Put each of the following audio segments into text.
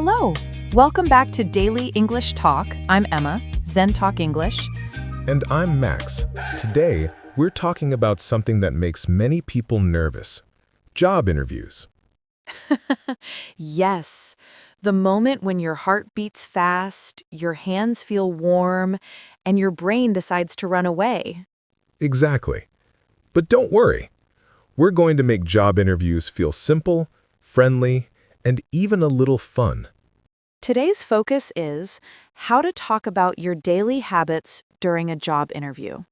Hello! Welcome back to Daily English Talk. I'm Emma, Zen Talk English. And I'm Max. Today, we're talking about something that makes many people nervous. Job interviews. Yes, the moment when your heart beats fast, your hands feel warm, and your brain decides to run away. Exactly. But don't worry. We're going to make job interviews feel simple, friendly, and even a little fun. Today's focus is how to talk about your daily habits during a job interview.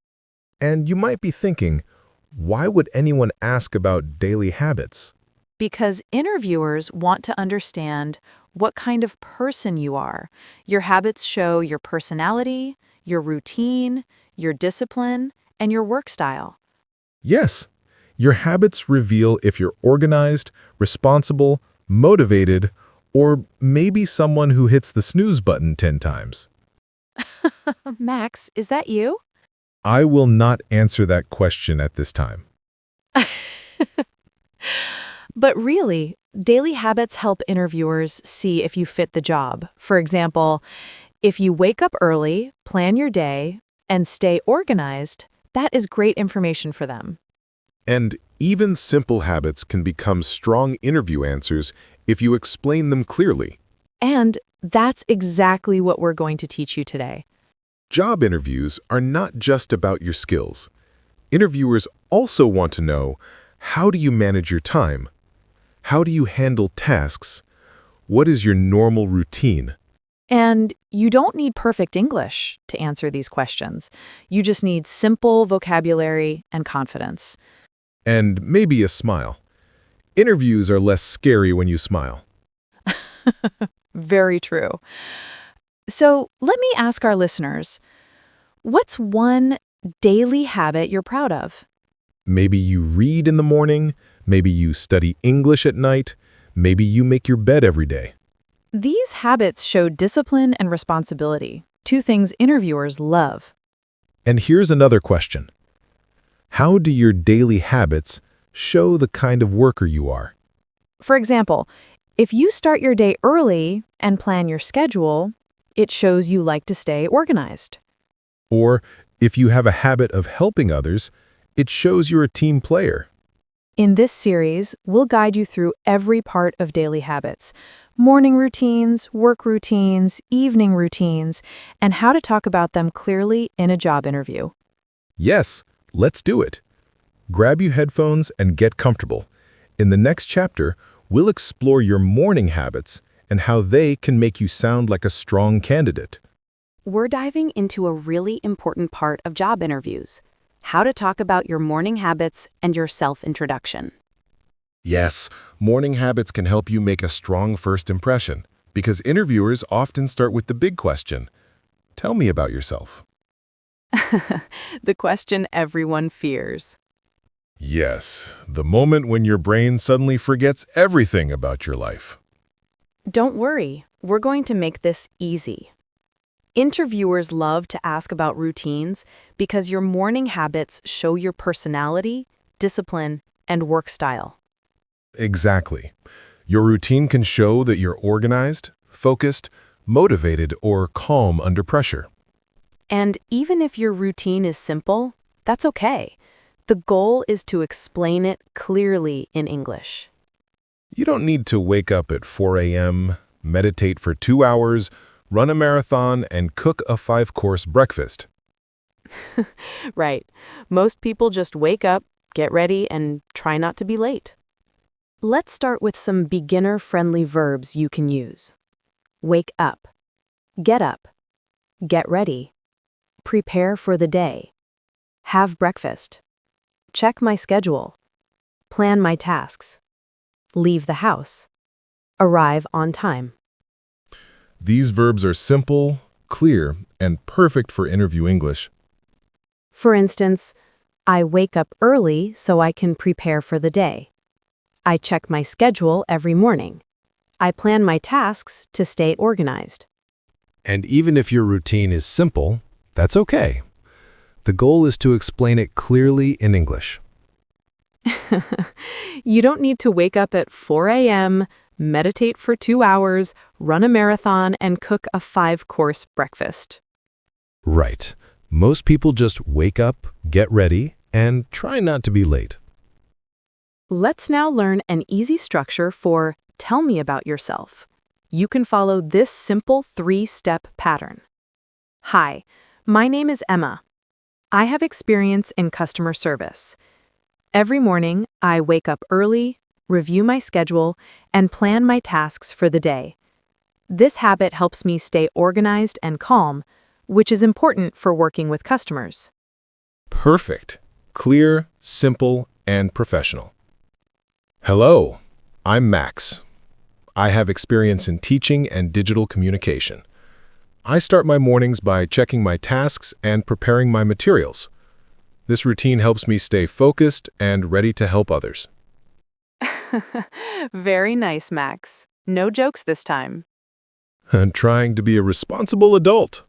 And you might be thinking, why would anyone ask about daily habits? Because interviewers want to understand what kind of person you are. Your habits show your personality, your routine, your discipline, and your work style. Yes, your habits reveal if you're organized, responsible, motivated, or maybe someone who hits the snooze button 10 times. Max, is that you? I will not answer that question at this time. But really, daily habits help interviewers see if you fit the job. For example, if you wake up early, plan your day, and stay organized, that is great information for them. And even simple habits can become strong interview answers if you explain them clearly. And that's exactly what we're going to teach you today. Job interviews are not just about your skills. Interviewers also want to know, how do you manage your time? How do you handle tasks? What is your normal routine? And you don't need perfect English to answer these questions. You just need simple vocabulary and confidence. And maybe a smile. Interviews are less scary when you smile. Very true. So let me ask our listeners, what's one daily habit you're proud of? Maybe you read in the morning, maybe you study English at night, maybe you make your bed every day. These habits show discipline and responsibility, two things interviewers love. And here's another question. How do your daily habits show the kind of worker you are? For example, if you start your day early and plan your schedule, it shows you like to stay organized. Or if you have a habit of helping others, it shows you're a team player. In this series, we'll guide you through every part of daily habits, morning routines, work routines, evening routines, and how to talk about them clearly in a job interview. Yes, let's do it. Grab your headphones and get comfortable. In the next chapter, we'll explore your morning habits and how they can make you sound like a strong candidate. We're diving into a really important part of job interviews, how to talk about your morning habits and your self-introduction. Yes, morning habits can help you make a strong first impression because interviewers often start with the big question. Tell me about yourself. The question everyone fears. Yes, the moment when your brain suddenly forgets everything about your life. Don't worry, we're going to make this easy. Interviewers love to ask about routines because your morning habits show your personality, discipline, and work style. Exactly. Your routine can show that you're organized, focused, motivated, or calm under pressure. And even if your routine is simple, that's okay. The goal is to explain it clearly in English. You don't need to wake up at 4 a.m., meditate for 2 hours, run a marathon, and cook a 5-course breakfast. Right. Most people just wake up, get ready, and try not to be late. Let's start with some beginner-friendly verbs you can use. Wake up, get ready, prepare for the day, have breakfast, check my schedule, plan my tasks, leave the house, arrive on time. These verbs are simple, clear, and perfect for interview English. For instance, I wake up early so I can prepare for the day. I check my schedule every morning. I plan my tasks to stay organized. And even if your routine is simple, that's okay. The goal is to explain it clearly in English. You don't need to wake up at 4 a.m., meditate for 2 hours, run a marathon, and cook a 5-course breakfast. Right. Most people just wake up, get ready, and try not to be late. Let's now learn an easy structure for Tell Me About Yourself. You can follow this simple 3-step pattern. Hi, my name is Emma. I have experience in customer service. Every morning, I wake up early, review my schedule, and plan my tasks for the day. This habit helps me stay organized and calm, which is important for working with customers. Perfect. Clear, simple, and professional. Hello, I'm Max. I have experience in teaching and digital communication. I start my mornings by checking my tasks and preparing my materials. This routine helps me stay focused and ready to help others. Very nice, Max. No jokes this time. And trying to be a responsible adult.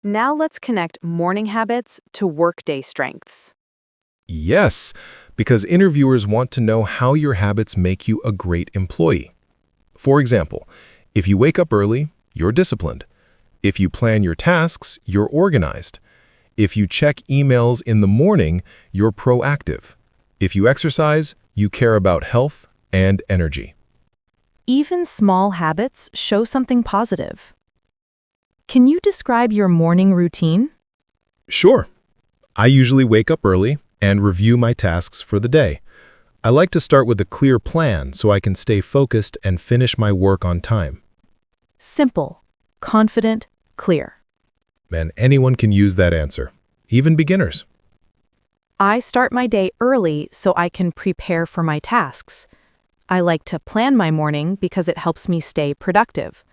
Now let's connect morning habits to workday strengths. Yes, because interviewers want to know how your habits make you a great employee. For example, if you wake up early, you're disciplined. If you plan your tasks, you're organized. If you check emails in the morning, you're proactive. If you exercise, you care about health and energy. Even small habits show something positive. Can you describe your morning routine? Sure. I usually wake up early and review my tasks for the day. I like to start with a clear plan so I can stay focused and finish my work on time. Simple, confident, clear. And anyone can use that answer, even beginners. I start my day early so I can prepare for my tasks. I like to plan my morning because it helps me stay productive.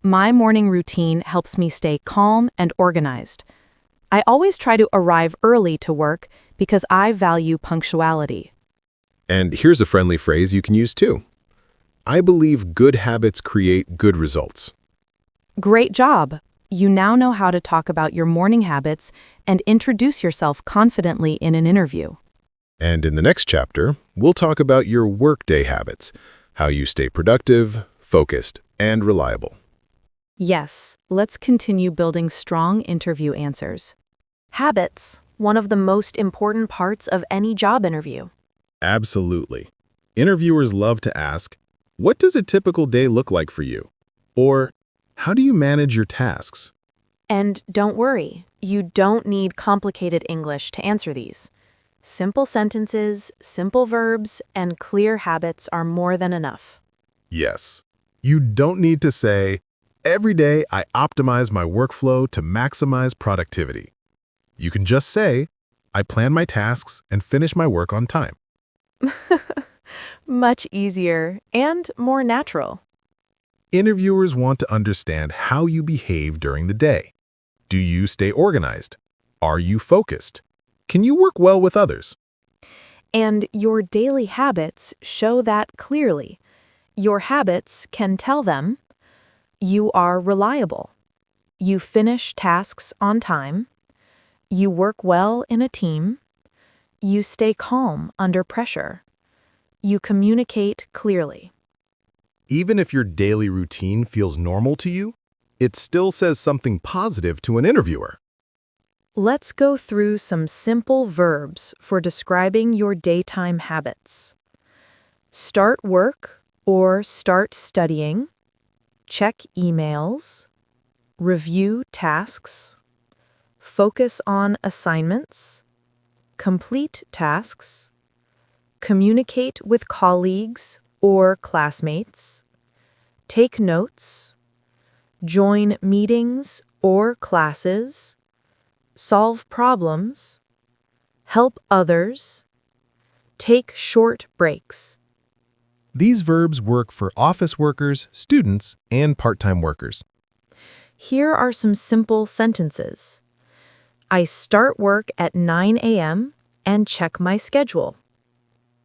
My morning routine helps me stay calm and organized. I always try to arrive early to work because I value punctuality. And here's a friendly phrase you can use too. I believe good habits create good results. Great job! You now know how to talk about your morning habits and introduce yourself confidently in an interview. And in the next chapter, we'll talk about your workday habits, how you stay productive, focused, and reliable. Yes, let's continue building strong interview answers. Habits, one of the most important parts of any job interview. Absolutely. Interviewers love to ask, what does a typical day look like for you? Or, how do you manage your tasks? And don't worry, you don't need complicated English to answer these. Simple sentences, simple verbs, and clear habits are more than enough. Yes. You don't need to say, every day I optimize my workflow to maximize productivity. You can just say, I plan my tasks and finish my work on time. Much easier and more natural. Interviewers want to understand how you behave during the day. Do you stay organized? Are you focused? Can you work well with others? And your daily habits show that clearly. Your habits can tell them you are reliable. You finish tasks on time. You work well in a team. You stay calm under pressure. You communicate clearly. Even if your daily routine feels normal to you, it still says something positive to an interviewer. Let's go through some simple verbs for describing your daytime habits. Start work or start studying. Check emails. Review tasks. Focus on assignments. Complete tasks. Communicate with colleagues or classmates. Take notes. Join meetings or classes. Solve problems. Help others. Take short breaks. These verbs work for office workers, students, and part-time workers. Here are some simple sentences. I start work at 9 a.m. and check my schedule.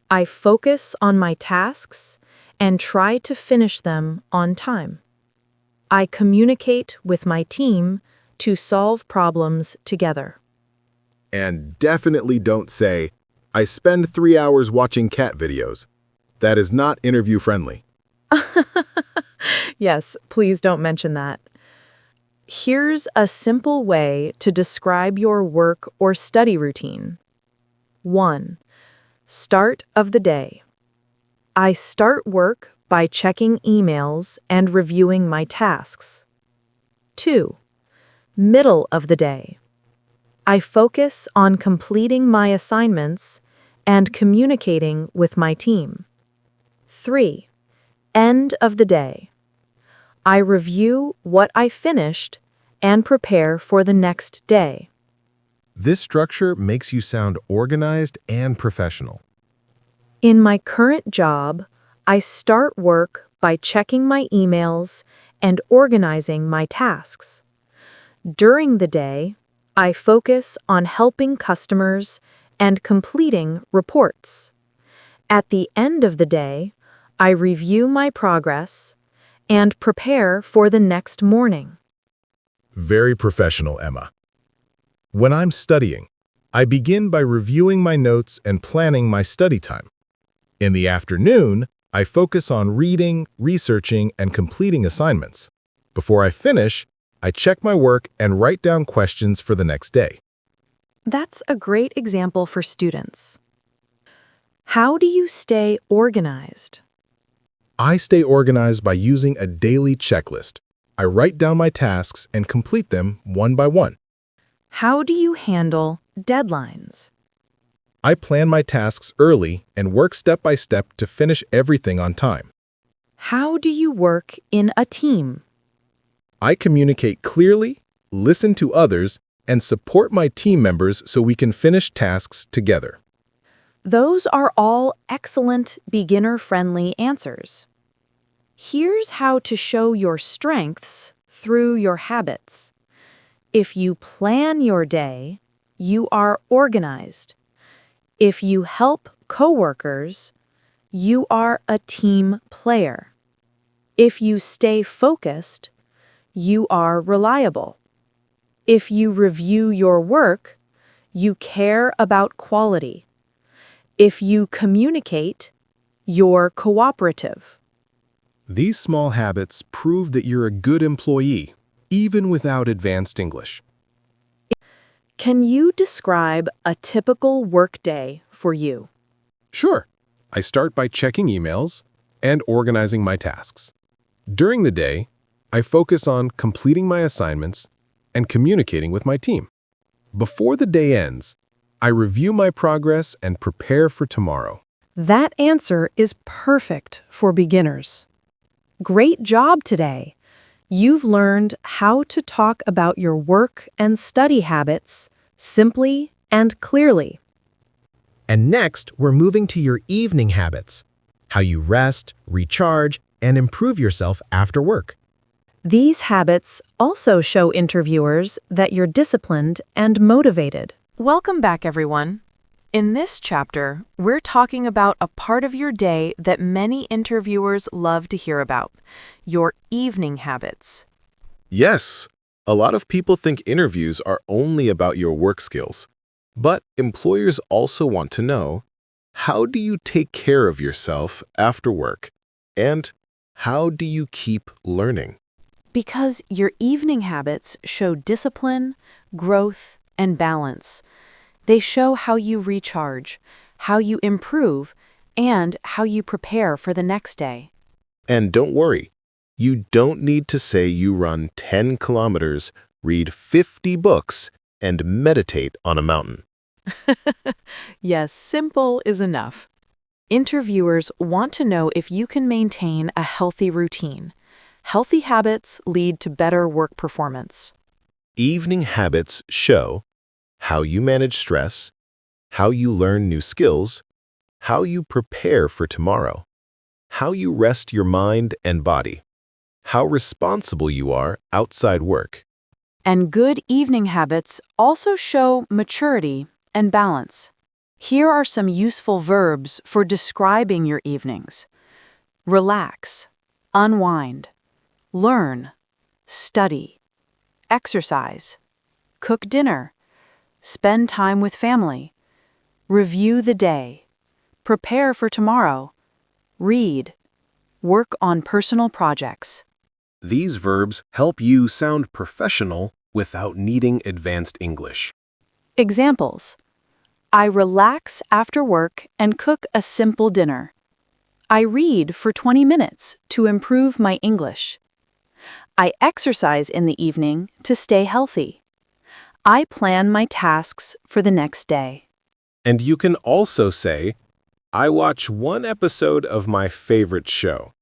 I focus on my tasks and try to finish them on time. I communicate with my team to solve problems together. And definitely don't say, I spend 3 hours watching cat videos. That is not interview friendly. Yes, please don't mention that. Here's a simple way to describe your work or study routine. 1. Start of the day. I start work by checking emails and reviewing my tasks. 2. Middle of the day. I focus on completing my assignments and communicating with my team. 3. End of the day. I review what I finished and prepare for the next day. This structure makes you sound organized and professional. In my current job, I start work by checking my emails and organizing my tasks. During the day, I focus on helping customers and completing reports. At the end of the day, I review my progress and prepare for the next morning. Very professional, Emma. When I'm studying, I begin by reviewing my notes and planning my study time. In the afternoon, I focus on reading, researching, and completing assignments. Before I finish, I check my work and write down questions for the next day. That's a great example for students. How do you stay organized? I stay organized by using a daily checklist. I write down my tasks and complete them one by one. How do you handle deadlines? I plan my tasks early and work step by step to finish everything on time. How do you work in a team? I communicate clearly, listen to others, and support my team members so we can finish tasks together. Those are all excellent beginner-friendly answers. Here's how to show your strengths through your habits. If you plan your day, you are organized. If you help coworkers, you are a team player. If you stay focused, you are reliable. If you review your work, you care about quality. If you communicate, you're cooperative. These small habits prove that you're a good employee, even without advanced English. Can you describe a typical workday for you? Sure. I start by checking emails and organizing my tasks. During the day, I focus on completing my assignments and communicating with my team. Before the day ends, I review my progress and prepare for tomorrow. That answer is perfect for beginners. Great job today. You've learned how to talk about your work and study habits simply and clearly. And next, we're moving to your evening habits, how you rest, recharge, and improve yourself after work. These habits also show interviewers that you're disciplined and motivated. Welcome back, everyone. In this chapter, we're talking about a part of your day that many interviewers love to hear about, your evening habits. Yes, a lot of people think interviews are only about your work skills. But employers also want to know, how do you take care of yourself after work? And how do you keep learning? Because your evening habits show discipline, growth, and balance. They show how you recharge, how you improve, and how you prepare for the next day. And don't worry, you don't need to say you run 10 kilometers, read 50 books, and meditate on a mountain. Yes, simple is enough. Interviewers want to know if you can maintain a healthy routine. Healthy habits lead to better work performance. Evening habits show how you manage stress, how you learn new skills, how you prepare for tomorrow, how you rest your mind and body, how responsible you are outside work. And good evening habits also show maturity and balance. Here are some useful verbs for describing your evenings. Relax, unwind, learn, study, exercise, cook dinner, spend time with family, review the day, prepare for tomorrow, read, work on personal projects. These verbs help you sound professional without needing advanced English. Examples: I relax after work and cook a simple dinner. I read for 20 minutes to improve my English. I exercise in the evening to stay healthy. I plan my tasks for the next day. And you can also say, I watch one episode of my favorite show,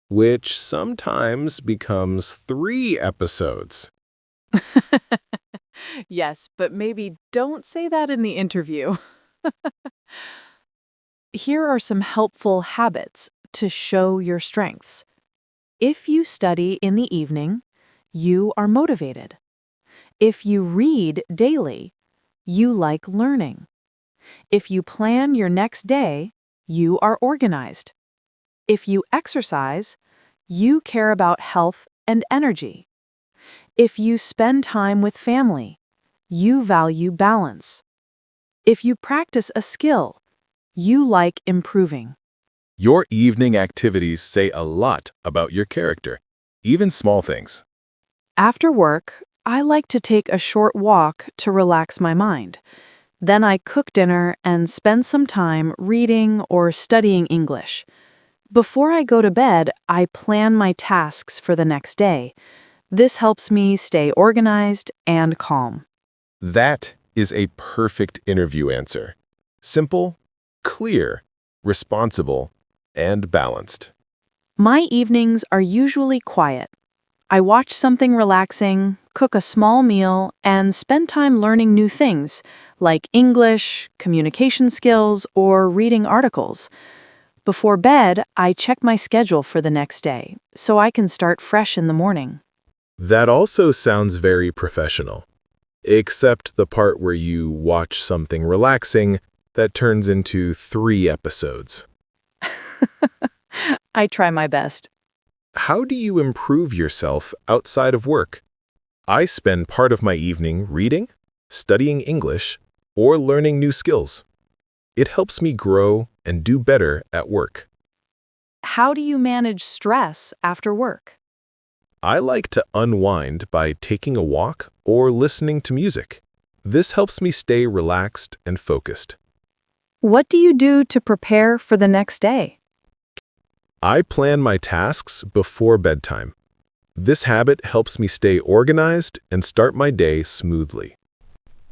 which sometimes becomes 3 episodes. Yes, but maybe don't say that in the interview. Here are some helpful habits to show your strengths. If you study in the evening, you are motivated. If you read daily, you like learning. If you plan your next day, you are organized. If you exercise, you care about health and energy. If you spend time with family, you value balance. If you practice a skill, you like improving. Your evening activities say a lot about your character, even small things. After work, I like to take a short walk to relax my mind. Then I cook dinner and spend some time reading or studying English. Before I go to bed, I plan my tasks for the next day. This helps me stay organized and calm. That is a perfect interview answer. Simple, clear, responsible, and balanced. My evenings are usually quiet. I watch something relaxing, cook a small meal, and spend time learning new things, like English, communication skills, or reading articles. Before bed, I check my schedule for the next day, so I can start fresh in the morning. That also sounds very professional, except the part where you watch something relaxing that turns into 3 episodes. I try my best. How do you improve yourself outside of work? I spend part of my evening reading, studying English, or learning new skills. It helps me grow and do better at work. How do you manage stress after work? I like to unwind by taking a walk or listening to music. This helps me stay relaxed and focused. What do you do to prepare for the next day? I plan my tasks before bedtime. This habit helps me stay organized and start my day smoothly.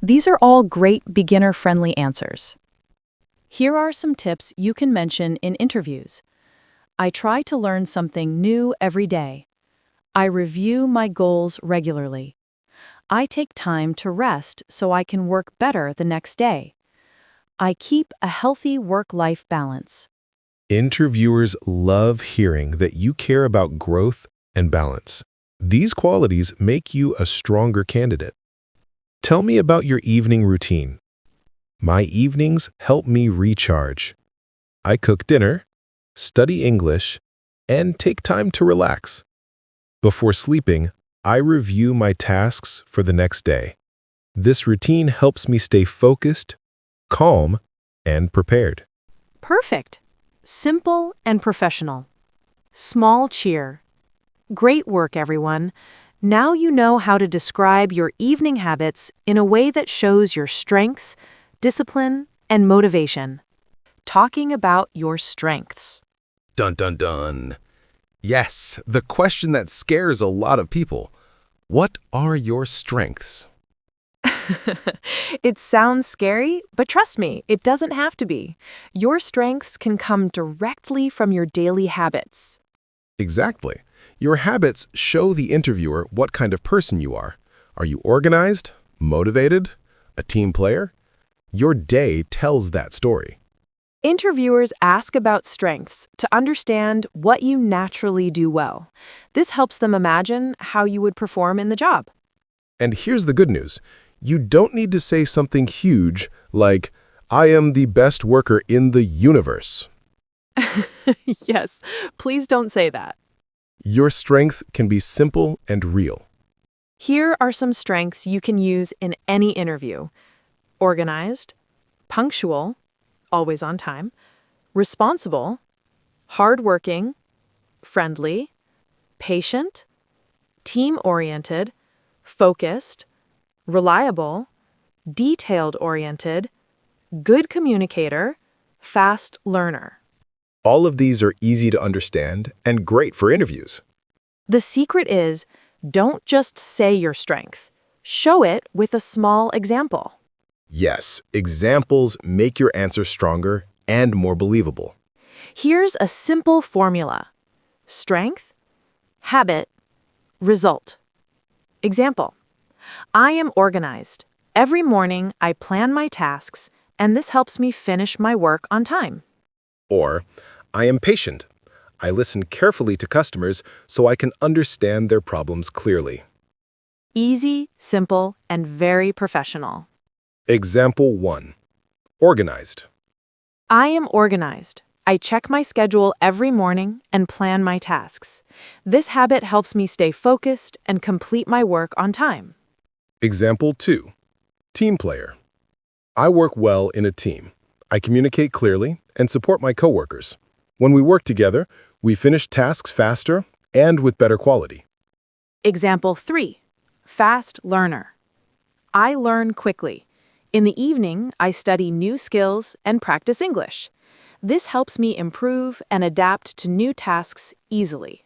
These are all great beginner-friendly answers. Here are some tips you can mention in interviews. I try to learn something new every day. I review my goals regularly. I take time to rest so I can work better the next day. I keep a healthy work-life balance. Interviewers love hearing that you care about growth and balance. These qualities make you a stronger candidate. Tell me about your evening routine. My evenings help me recharge. I cook dinner, study English, and take time to relax. Before sleeping, I review my tasks for the next day. This routine helps me stay focused, calm, and prepared. Perfect. Simple and professional. Small cheer. Great work, everyone. Now you know how to describe your evening habits in a way that shows your strengths, discipline, and motivation. Talking about your strengths. Dun dun dun. Yes, the question that scares a lot of people. What are your strengths? It sounds scary, but trust me, it doesn't have to be. Your strengths can come directly from your daily habits. Exactly. Your habits show the interviewer what kind of person you are. Are you organized, motivated, a team player? Your day tells that story. Interviewers ask about strengths to understand what you naturally do well. This helps them imagine how you would perform in the job. And here's the good news. You don't need to say something huge like, I am the best worker in the universe. Yes, please don't say that. Your strengths can be simple and real. Here are some strengths you can use in any interview. Organized, punctual, always on time, responsible, hardworking, friendly, patient, team-oriented, focused, reliable, detailed-oriented, good communicator, fast learner. All of these are easy to understand and great for interviews. The secret is, don't just say your strength. Show it with a small example. Yes, examples make your answer stronger and more believable. Here's a simple formula. Strength, habit, result. Example. I am organized. Every morning, I plan my tasks, and this helps me finish my work on time. Or, I am patient. I listen carefully to customers so I can understand their problems clearly. Easy, simple, and very professional. Example 1. Organized. I am organized. I check my schedule every morning and plan my tasks. This habit helps me stay focused and complete my work on time. Example 2. Team player. I work well in a team. I communicate clearly and support my coworkers. When we work together, we finish tasks faster and with better quality. Example 3. Fast learner. I learn quickly. In the evening, I study new skills and practice English. This helps me improve and adapt to new tasks easily.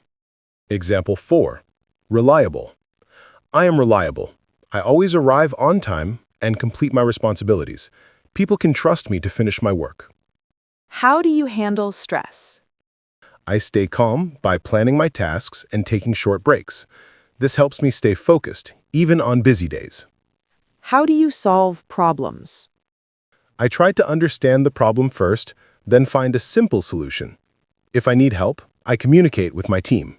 Example 4. Reliable. I am reliable. I always arrive on time and complete my responsibilities. People can trust me to finish my work. How do you handle stress? I stay calm by planning my tasks and taking short breaks. This helps me stay focused, even on busy days. How do you solve problems? I try to understand the problem first, then find a simple solution. If I need help, I communicate with my team.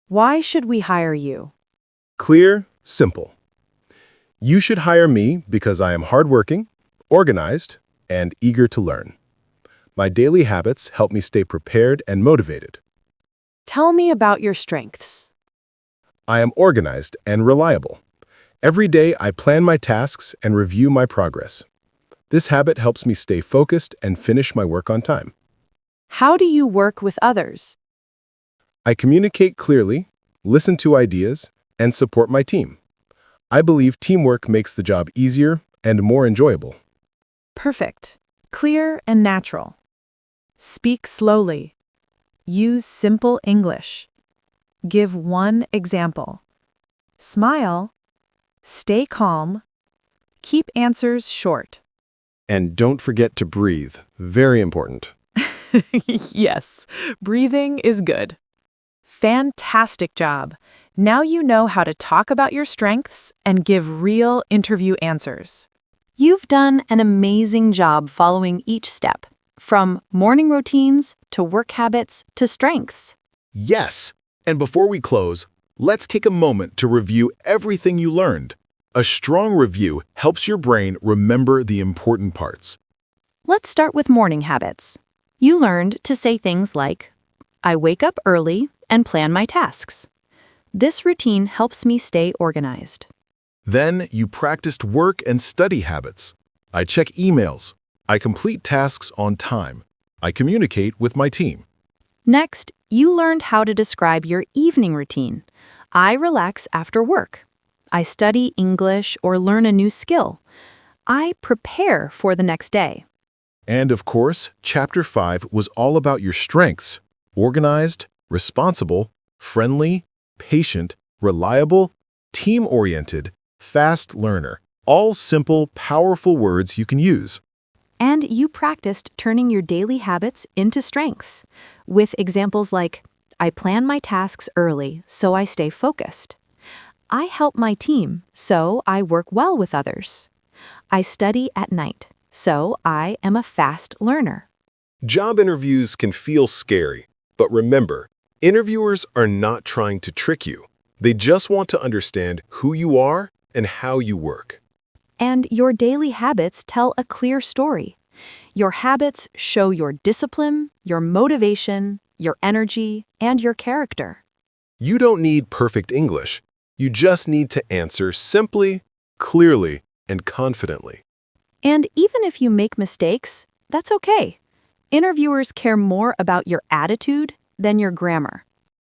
Why should we hire you? Clear, simple. You should hire me because I am hardworking, organized, and eager to learn. My daily habits help me stay prepared and motivated. Tell me about your strengths. I am organized and reliable. Every day I plan my tasks and review my progress. This habit helps me stay focused and finish my work on time. How do you work with others? I communicate clearly, listen to ideas, and support my team. I believe teamwork makes the job easier and more enjoyable. Perfect. Clear and natural. Speak slowly. Use simple English. Give one example. Smile. Stay calm. Keep answers short. And don't forget to breathe. Very important. Yes, breathing is good. Fantastic job. Now you know how to talk about your strengths and give real interview answers. You've done an amazing job following each step, from morning routines to work habits to strengths. Yes, and before we close, let's take a moment to review everything you learned. A strong review helps your brain remember the important parts. Let's start with morning habits. You learned to say things like, I wake up early and plan my tasks. This routine helps me stay organized. Then you practiced work and study habits. I check emails. I complete tasks on time. I communicate with my team. Next, you learned how to describe your evening routine. I relax after work. I study English or learn a new skill. I prepare for the next day. And of course, Chapter 5 was all about your strengths: organized, responsible, friendly, patient, reliable, team-oriented, fast learner. All simple, powerful words you can use. And you practiced turning your daily habits into strengths, with examples like, I plan my tasks early so I stay focused. I help my team so I work well with others. I study at night so I am a fast learner. Job interviews can feel scary, but remember, interviewers are not trying to trick you. They just want to understand who you are and how you work. And your daily habits tell a clear story. Your habits show your discipline, your motivation, your energy, and your character. You don't need perfect English. You just need to answer simply, clearly, and confidently. And even if you make mistakes, that's okay. Interviewers care more about your attitude than your grammar.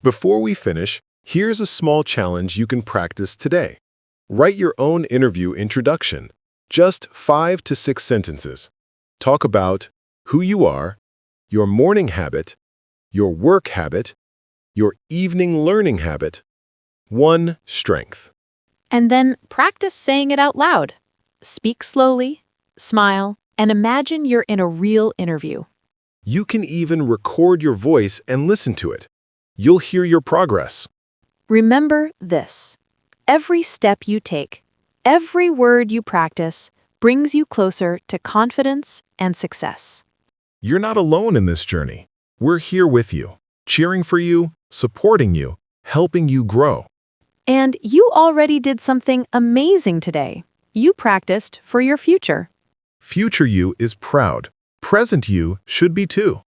Before we finish, here's a small challenge you can practice today. Write your own interview introduction, just 5 to 6 sentences. Talk about who you are, your morning habit, your work habit, your evening learning habit, one strength. And then practice saying it out loud. Speak slowly, smile, and imagine you're in a real interview. You can even record your voice and listen to it. You'll hear your progress. Remember this. Every step you take, every word you practice, brings you closer to confidence and success. You're not alone in this journey. We're here with you, cheering for you, supporting you, helping you grow. And you already did something amazing today. You practiced for your future. Future you is proud. Present you should be too.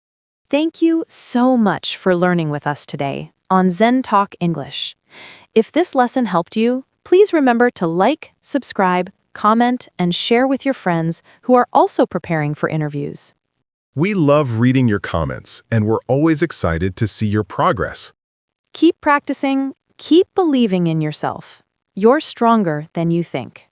Thank you so much for learning with us today on Zen Talk English. If this lesson helped you, please remember to like, subscribe, comment, and share with your friends who are also preparing for interviews. We love reading your comments, and we're always excited to see your progress. Keep practicing, keep believing in yourself. You're stronger than you think.